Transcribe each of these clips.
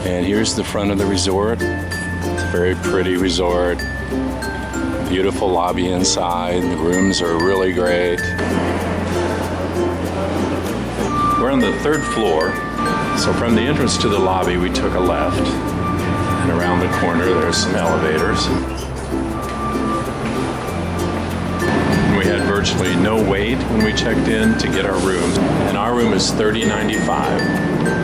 And here's the front of the resort. It's a very pretty resort. Beautiful lobby inside. The rooms are really great. We're on the 3rd floor. So from the entrance to the lobby, we took a left. And around the corner, there's some elevators. And we had virtually no wait when we checked in to get our room. And our room is $30.95.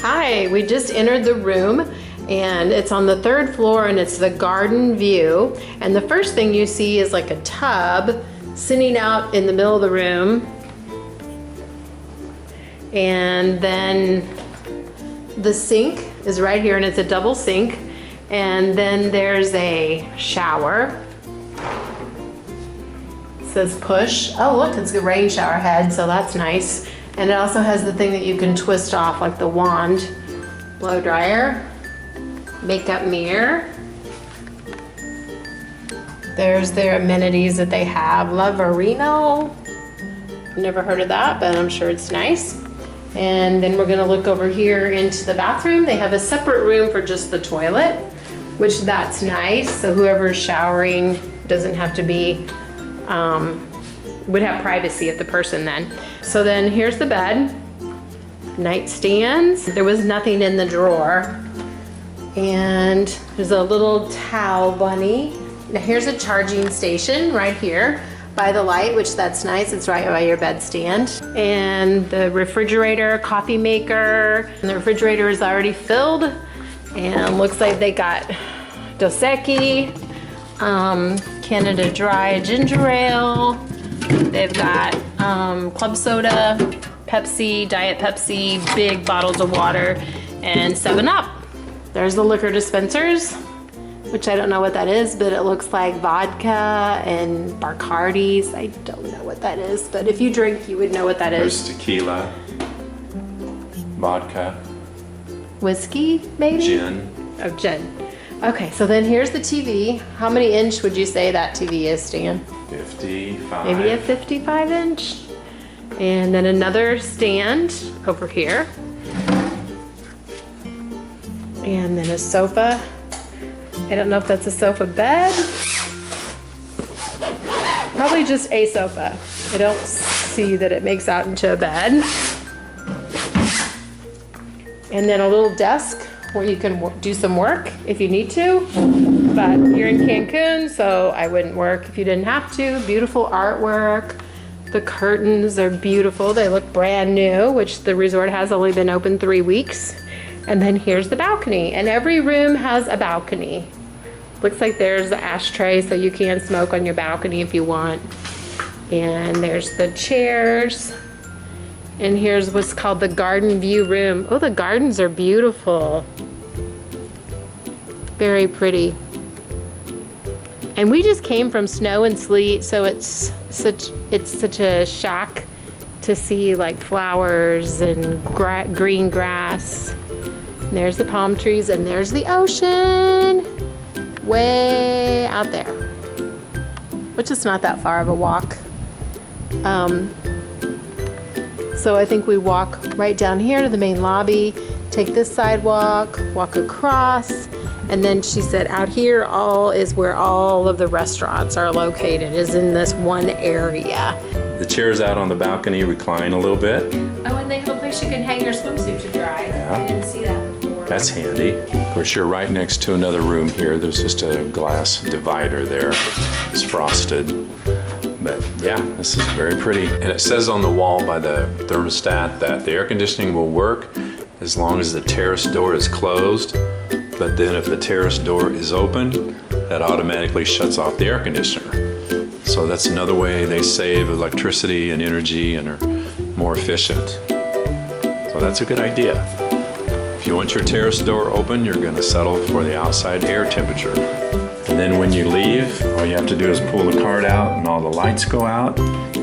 Hi, we just entered the room and it's on the 3rd floor and it's the garden view. And the first thing you see is like a tub sitting out in the middle of the room. And then the sink is right here and it's a double sink. And then there's a shower. It says push. Oh look, it's a rain shower head, so that's nice. And it also has the thing that you can twist off, like the wand. Blow dryer, makeup mirror. There's their amenities that they have. Loverino. Never heard of that, but I'm sure it's nice. And then we're gonna look over here into the bathroom. They have a separate room for just the toilet, which that's nice. So whoever's showering doesn't have to be, would have privacy of the person then. So then here's the bed, nightstands. There was nothing in the drawer. And there's a little towel bunny. Now here's a charging station right here by the light, which that's nice. It's right by your bedstand. And the refrigerator, coffee maker. And the refrigerator is already filled. And looks like they got Dos Equis, Canada Dry ginger ale. They've got club soda, Pepsi, Diet Pepsi, big bottles of water, and 7-Up. There's the liquor dispensers, which I don't know what that is, but it looks like vodka and Bacardi's. I don't know what that is, but if you drink, you would know what that is. There's tequila, vodka, whiskey, maybe? gin. Oh, gin. Okay, so then here's the TV. How many inch would you say that TV is, Stan? 55. Maybe a 55 inch. And then another stand over here. And then a sofa. I don't know if that's a sofa bed. Probably just a sofa. I don't see that it makes out into a bed. And then a little desk where you can do some work if you need to. But you're in Cancun, so I wouldn't work if you didn't have to. Beautiful artwork. The curtains are beautiful. They look brand new, which the resort has only been open 3 weeks. And then here's the balcony. And every room has a balcony. Looks like there's the ashtray, so you can smoke on your balcony if you want. And there's the chairs. And here's what's called the garden view room. Oh, the gardens are beautiful. Very pretty. And we just came from snow and sleet, so it's such a shock to see like flowers and green grass. And there's the palm trees and there's the ocean way out there, which is not that far of a walk. So I think we walk right down here to the main lobby, take this sidewalk, walk across, and then she said out here is where all of the restaurants are located, is in this one area. The chairs out on the balcony recline a little bit. Oh, and they have a place you can hang your swimsuit to dry. Yeah. I didn't see that before. That's handy. Of course, you're right next to another room here. There's just a glass divider there. It's frosted. But yeah, this is very pretty. And it says on the wall by the thermostat that the air conditioning will work as long as the terrace door is closed. But then if the terrace door is open, that automatically shuts off the air conditioner. So that's another way they save electricity and energy and are more efficient. So that's a good idea. If you want your terrace door open, you're going to settle for the outside air temperature. And then when you leave, all you have to do is pull the card out and all the lights go out.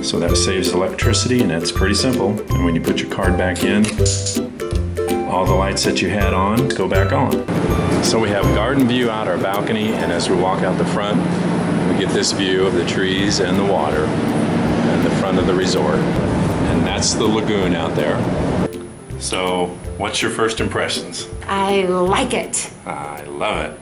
So that saves electricity, and it's pretty simple. And when you put your card back in, all the lights that you had on go back on. So we have garden view out our balcony, and as we walk out the front, we get this view of the trees and the water and the front of the resort. And that's the lagoon out there. So, what's your first impressions? I like it. I love it.